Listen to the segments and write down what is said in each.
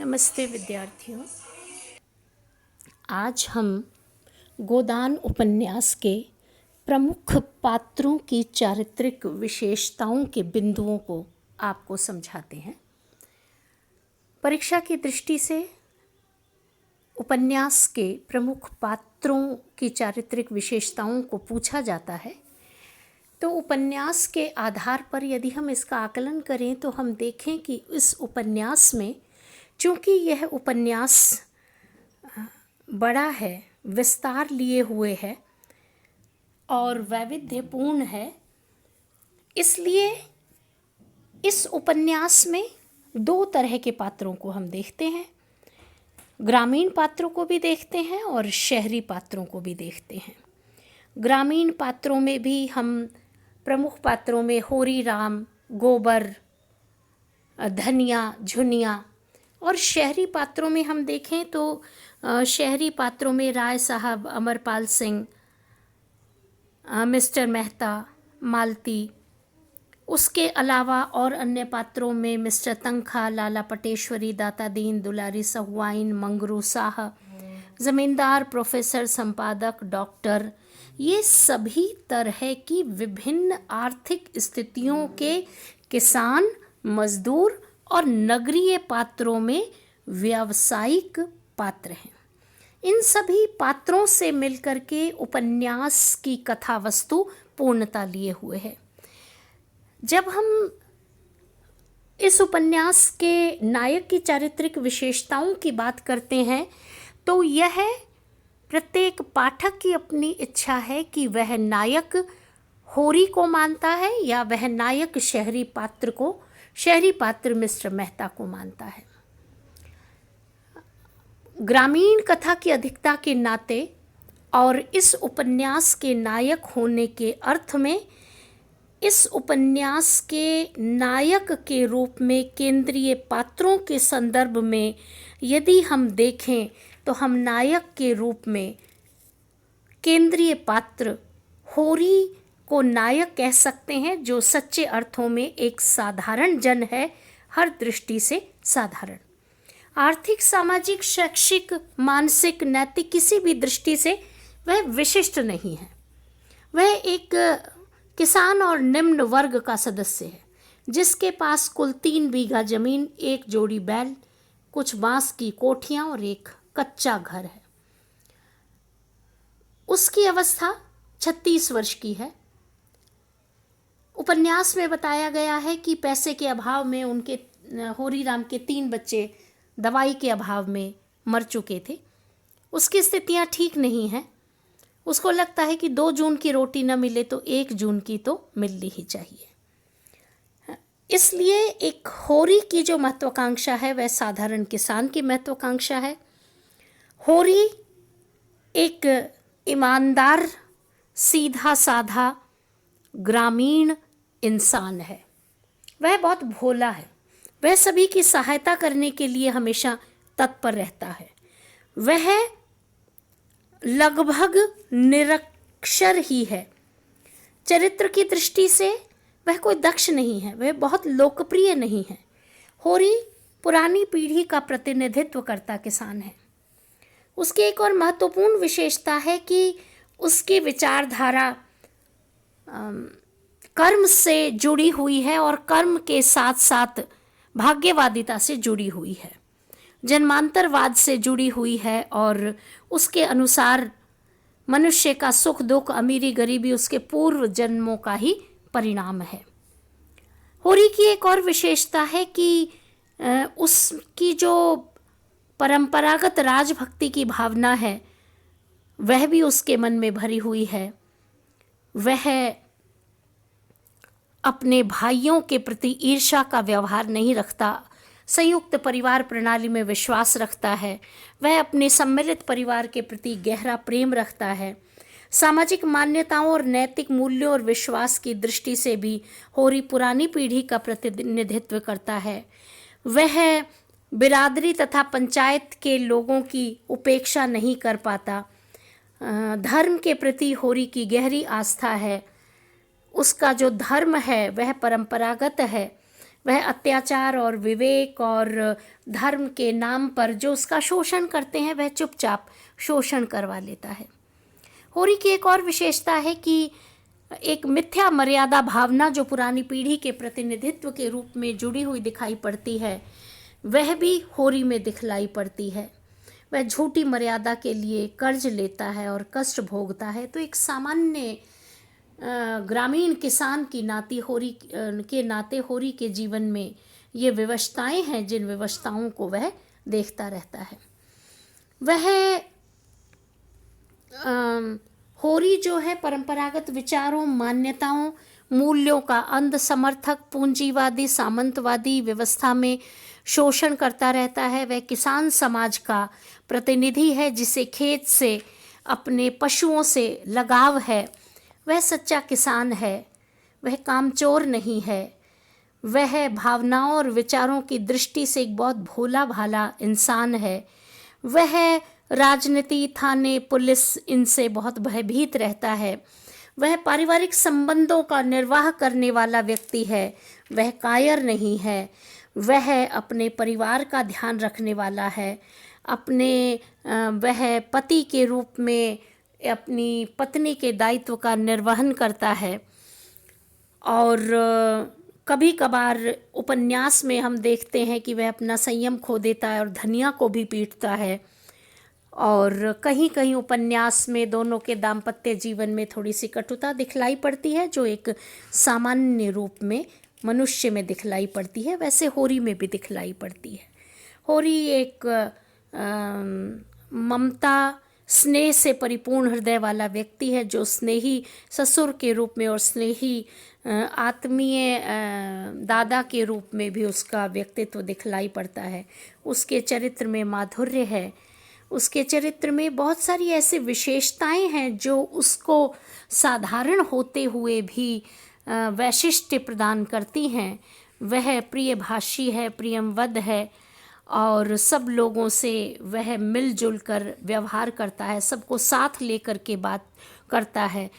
नमस्ते विद्यार्थियों। आज हम गोदान उपन्यास के प्रमुख पात्रों की चारित्रिक विशेषताओं के बिंदुओं को आपको समझाते हैं। परीक्षा की दृष्टि से उपन्यास के प्रमुख पात्रों की चारित्रिक विशेषताओं को पूछा जाता है, तो उपन्यास के आधार पर यदि हम इसका आकलन करें तो हम देखें कि इस उपन्यास में, चूँकि यह उपन्यास बड़ा है, विस्तार लिए हुए है और वैविध्यपूर्ण है, इसलिए इस उपन्यास में दो तरह के पात्रों को हम देखते हैं। ग्रामीण पात्रों को भी देखते हैं और शहरी पात्रों को भी देखते हैं। ग्रामीण पात्रों में भी हम प्रमुख पात्रों में होरी राम, गोबर, धनिया, झुनिया, और शहरी पात्रों में हम देखें तो शहरी पात्रों में राय साहब, अमरपाल सिंह, मिस्टर मेहता, मालती, उसके अलावा और अन्य पात्रों में मिस्टर तंखा, लाला पटेश्वरी, दाता दीन, दुलारी सहुआइन, मंगरू साह, ज़मींदार, प्रोफेसर, संपादक, डॉक्टर, ये सभी तरह की विभिन्न आर्थिक स्थितियों के किसान, मजदूर और नगरीय पात्रों में व्यावसायिक पात्र हैं। इन सभी पात्रों से मिलकर के उपन्यास की कथा वस्तु पूर्णता लिए हुए है। जब हम इस उपन्यास के नायक की चारित्रिक विशेषताओं की बात करते हैं तो यह प्रत्येक पाठक की अपनी इच्छा है कि वह नायक होरी को मानता है या वह नायक शहरी पात्र मिस्टर मेहता को मानता है। ग्रामीण कथा की अधिकता के नाते और इस उपन्यास के नायक होने के अर्थ में इस उपन्यास के नायक के रूप में केंद्रीय पात्रों के संदर्भ में यदि हम देखें तो हम नायक के रूप में केंद्रीय पात्र होरी को नायक कह सकते हैं, जो सच्चे अर्थों में एक साधारण जन है, हर दृष्टि से साधारण, आर्थिक, सामाजिक, शैक्षिक, मानसिक, नैतिक, किसी भी दृष्टि से वह विशिष्ट नहीं है। वह एक किसान और निम्न वर्ग का सदस्य है जिसके पास कुल 3 बीघा जमीन, 1 जोड़ी बैल, कुछ बांस की कोठियां और एक कच्चा घर है। उसकी अवस्था 36 वर्ष की है। उपन्यास में बताया गया है कि पैसे के अभाव में उनके होरी राम के 3 बच्चे दवाई के अभाव में मर चुके थे। उसकी स्थितियां ठीक नहीं हैं। उसको लगता है कि 2 जून की रोटी न मिले तो 1 जून की तो मिलनी ही चाहिए। इसलिए एक होरी की जो महत्वाकांक्षा है वह साधारण किसान की महत्वाकांक्षा है। होरी एक ईमानदार, सीधा साधा ग्रामीण इंसान है। वह बहुत भोला है। वह सभी की सहायता करने के लिए हमेशा तत्पर रहता है। वह लगभग निरक्षर ही है। चरित्र की दृष्टि से वह कोई दक्ष नहीं है, वह बहुत लोकप्रिय नहीं है। होरी पुरानी पीढ़ी का प्रतिनिधित्व करता किसान है। उसकी एक और महत्वपूर्ण विशेषता है कि उसकी विचारधारा कर्म से जुड़ी हुई है और कर्म के साथ साथ भाग्यवादिता से जुड़ी हुई है, जन्मांतरवाद से जुड़ी हुई है और उसके अनुसार मनुष्य का सुख दुख, अमीरी गरीबी उसके पूर्व जन्मों का ही परिणाम है। होरी की एक और विशेषता है कि उसकी जो परंपरागत राजभक्ति की भावना है वह भी उसके मन में भरी हुई है। वह अपने भाइयों के प्रति ईर्ष्या का व्यवहार नहीं रखता, संयुक्त परिवार प्रणाली में विश्वास रखता है। वह अपने सम्मिलित परिवार के प्रति गहरा प्रेम रखता है। सामाजिक मान्यताओं और नैतिक मूल्यों और विश्वास की दृष्टि से भी होरी पुरानी पीढ़ी का प्रतिनिधित्व करता है। वह बिरादरी तथा पंचायत के लोगों की उपेक्षा नहीं कर पाता। धर्म के प्रति होरी की गहरी आस्था है। उसका जो धर्म है वह परंपरागत है। वह अत्याचार और विवेक और धर्म के नाम पर जो उसका शोषण करते हैं वह चुपचाप शोषण करवा लेता है। होरी की एक और विशेषता है कि एक मिथ्या मर्यादा भावना जो पुरानी पीढ़ी के प्रतिनिधित्व के रूप में जुड़ी हुई दिखाई पड़ती है, वह भी होरी में दिखलाई पड़ती है। वह झूठी मर्यादा के लिए कर्ज लेता है और कष्ट भोगता है। तो एक सामान्य ग्रामीण किसान की नाते होरी के जीवन में ये विवशताएं हैं जिन विवशताओं को वह देखता रहता है। वह होरी जो है परंपरागत विचारों, मान्यताओं, मूल्यों का अंध समर्थक, पूंजीवादी सामंतवादी व्यवस्था में शोषण करता रहता है। वह किसान समाज का प्रतिनिधि है जिसे खेत से, अपने पशुओं से लगाव है। वह सच्चा किसान है, वह कामचोर नहीं है। वह भावनाओं और विचारों की दृष्टि से एक बहुत भोला भाला इंसान है। वह राजनीति, थाने, पुलिस इनसे बहुत भयभीत रहता है। वह पारिवारिक संबंधों का निर्वाह करने वाला व्यक्ति है। वह कायर नहीं है। वह अपने परिवार का ध्यान रखने वाला है। वह पति के रूप में अपनी पत्नी के दायित्व का निर्वहन करता है। और कभी कभार उपन्यास में हम देखते हैं कि वह अपना संयम खो देता है और धनिया को भी पीटता है। और कहीं कहीं उपन्यास में दोनों के दाम्पत्य जीवन में थोड़ी सी कटुता दिखलाई पड़ती है जो एक सामान्य रूप में मनुष्य में दिखलाई पड़ती है, वैसे होरी में भी दिखलाई पड़ती है। होरी एक ममता, स्नेह से परिपूर्ण हृदय वाला व्यक्ति है जो स्नेही ससुर के रूप में और स्नेही आत्मीय दादा के रूप में भी उसका व्यक्तित्व दिखलाई पड़ता है। उसके चरित्र में माधुर्य है। उसके चरित्र में बहुत सारी ऐसी विशेषताएं हैं जो उसको साधारण होते हुए भी वैशिष्ट्य प्रदान करती हैं। वह प्रियभाषी है, प्रियमवद है और सब लोगों से वह मिलजुल कर व्यवहार करता है, सबको साथ लेकर के बात करता है।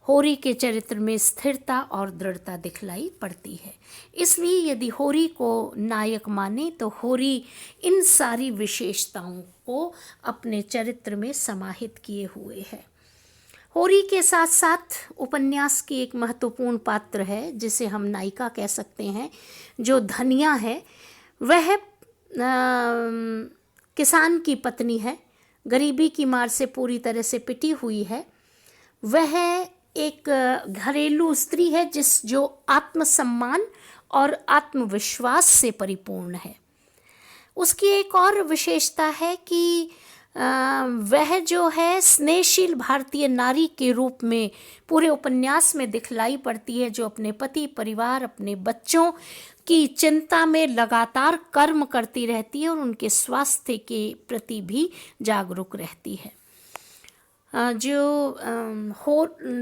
होरी के चरित्र में स्थिरता और दृढ़ता दिखलाई पड़ती है। इसलिए यदि होरी को नायक माने तो होरी इन सारी विशेषताओं को अपने चरित्र में समाहित किए हुए है। होरी के साथ साथ उपन्यास की एक महत्वपूर्ण पात्र है जिसे हम नायिका कह सकते हैं, जो धनिया है। वह किसान की पत्नी है, गरीबी की मार से पूरी तरह से पिटी हुई है। वह एक घरेलू स्त्री है जो आत्मसम्मान और आत्मविश्वास से परिपूर्ण है। उसकी एक और विशेषता है कि वह जो है स्नेहशील भारतीय नारी के रूप में पूरे उपन्यास में दिखलाई पड़ती है, जो अपने पति, परिवार, अपने बच्चों की चिंता में लगातार कर्म करती रहती है और उनके स्वास्थ्य के प्रति भी जागरूक रहती है। जो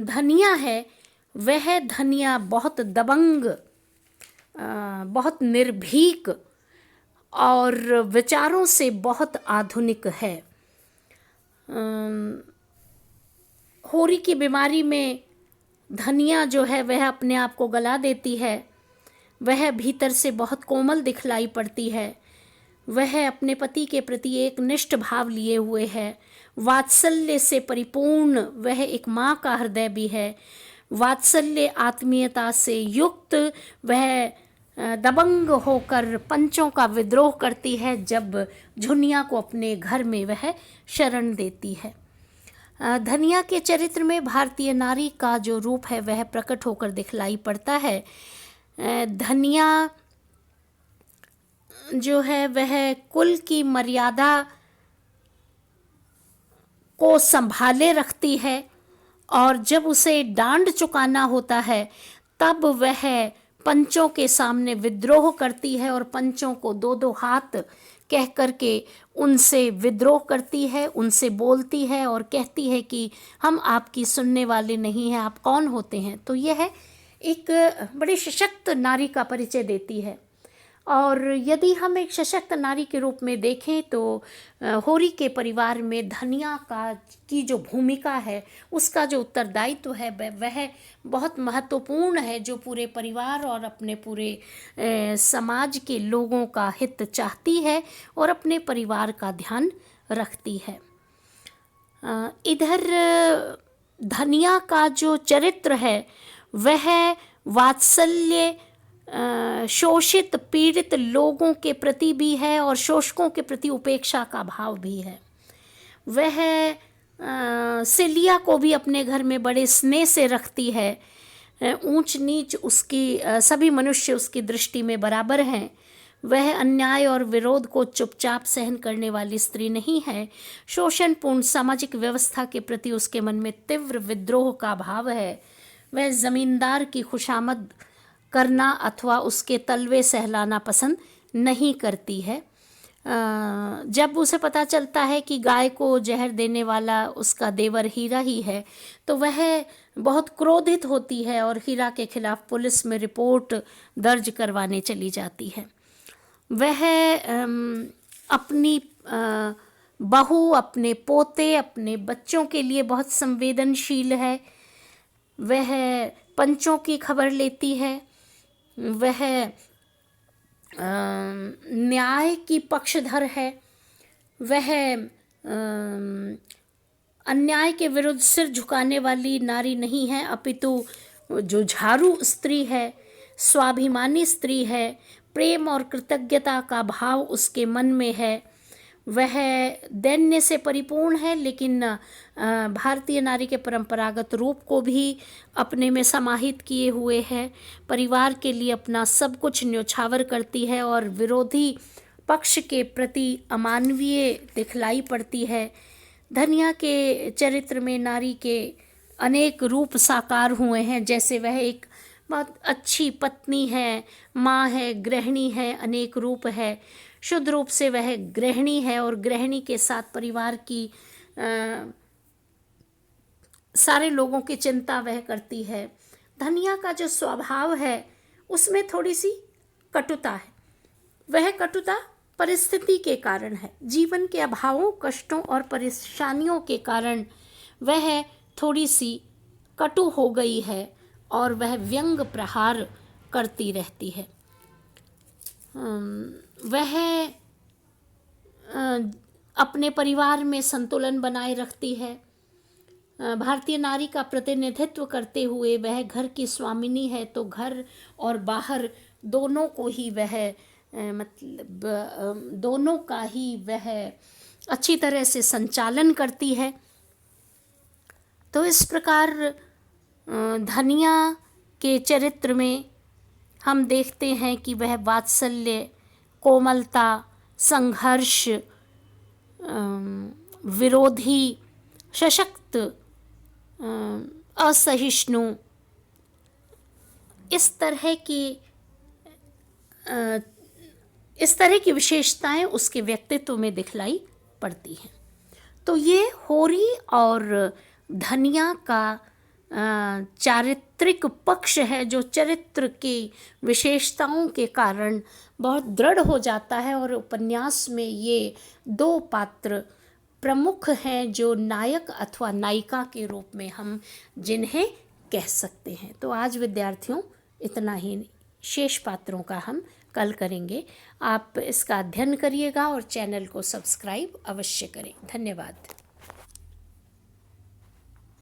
धनिया है, वह धनिया बहुत दबंग, बहुत निर्भीक और विचारों से बहुत आधुनिक है। होरी की बीमारी में धनिया जो है वह अपने आप को गला देती है। वह भीतर से बहुत कोमल दिखलाई पड़ती है। वह अपने पति के प्रति एक निष्ठ भाव लिए हुए है। वात्सल्य से परिपूर्ण वह एक माँ का हृदय भी है। वात्सल्य आत्मीयता से युक्त वह दबंग होकर पंचों का विद्रोह करती है जब झुनिया को अपने घर में वह शरण देती है। धनिया के चरित्र में भारतीय नारी का जो रूप है वह प्रकट होकर दिखलाई पड़ता है। धनिया जो है वह कुल की मर्यादा को संभाले रखती है और जब उसे डांड चुकाना होता है तब वह पंचों के सामने विद्रोह करती है और पंचों को दो दो हाथ कह करके उनसे विद्रोह करती है, उनसे बोलती है और कहती है कि हम आपकी सुनने वाले नहीं हैं, आप कौन होते हैं। तो यह एक बड़ी सशक्त नारी का परिचय देती है। और यदि हम एक सशक्त नारी के रूप में देखें तो होरी के परिवार में धनिया की जो भूमिका है, उसका जो उत्तरदायित्व है वह बहुत महत्वपूर्ण है, जो पूरे परिवार और अपने पूरे समाज के लोगों का हित चाहती है और अपने परिवार का ध्यान रखती है। इधर धनिया का जो चरित्र है वह वात्सल्य शोषित पीड़ित लोगों के प्रति भी है और शोषकों के प्रति उपेक्षा का भाव भी है। वह सिलिया को भी अपने घर में बड़े स्नेह से रखती है। ऊंच नीच उसकी सभी मनुष्य उसकी दृष्टि में बराबर हैं। वह अन्याय और विरोध को चुपचाप सहन करने वाली स्त्री नहीं है। शोषणपूर्ण सामाजिक व्यवस्था के प्रति उसके मन में तीव्र विद्रोह का भाव है। वह जमींदार की खुशामद करना अथवा उसके तलवे सहलाना पसंद नहीं करती है। जब उसे पता चलता है कि गाय को जहर देने वाला उसका देवर हीरा ही है तो वह बहुत क्रोधित होती है और हीरा के खिलाफ पुलिस में रिपोर्ट दर्ज करवाने चली जाती है। वह अपनी बहू, अपने पोते, अपने बच्चों के लिए बहुत संवेदनशील है। वह पंचों की खबर लेती है। वह न्याय की पक्षधर है। वह अन्याय के विरुद्ध सिर झुकाने वाली नारी नहीं है, अपितु जो झाड़ू स्त्री है, स्वाभिमानी स्त्री है। प्रेम और कृतज्ञता का भाव उसके मन में है। वह दैन्य से परिपूर्ण है, लेकिन भारतीय नारी के परंपरागत रूप को भी अपने में समाहित किए हुए है। परिवार के लिए अपना सब कुछ न्यौछावर करती है और विरोधी पक्ष के प्रति अमानवीय दिखलाई पड़ती है। धनिया के चरित्र में नारी के अनेक रूप साकार हुए हैं, जैसे वह एक बहुत अच्छी पत्नी है, माँ है, गृहिणी है, अनेक रूप है। शुद्ध रूप से वह गृहिणी है और गृहिणी के साथ परिवार की सारे लोगों की चिंता वह करती है। धनिया का जो स्वभाव है उसमें थोड़ी सी कटुता है। वह कटुता परिस्थिति के कारण है। जीवन के अभावों, कष्टों और परेशानियों के कारण वह थोड़ी सी कटु हो गई है और वह व्यंग प्रहार करती रहती है। वह अपने परिवार में संतुलन बनाए रखती है। भारतीय नारी का प्रतिनिधित्व करते हुए वह घर की स्वामिनी है, तो घर और बाहर दोनों को ही वह दोनों का ही वह अच्छी तरह से संचालन करती है। तो इस प्रकार धनिया के चरित्र में हम देखते हैं कि वह वात्सल्य, कोमलता, संघर्ष, विरोधी, सशक्त, असहिष्णु, इस तरह की विशेषताएं उसके व्यक्तित्व में दिखलाई पड़ती हैं। तो ये होरी और धनिया का चारित्रिक पक्ष है, जो चरित्र की विशेषताओं के कारण बहुत दृढ़ हो जाता है और उपन्यास में ये दो पात्र प्रमुख हैं, जो नायक अथवा नायिका के रूप में हम जिन्हें कह सकते हैं। तो आज विद्यार्थियों इतना ही, शेष पात्रों का हम कल करेंगे। आप इसका अध्ययन करिएगा और चैनल को सब्सक्राइब अवश्य करें। धन्यवाद।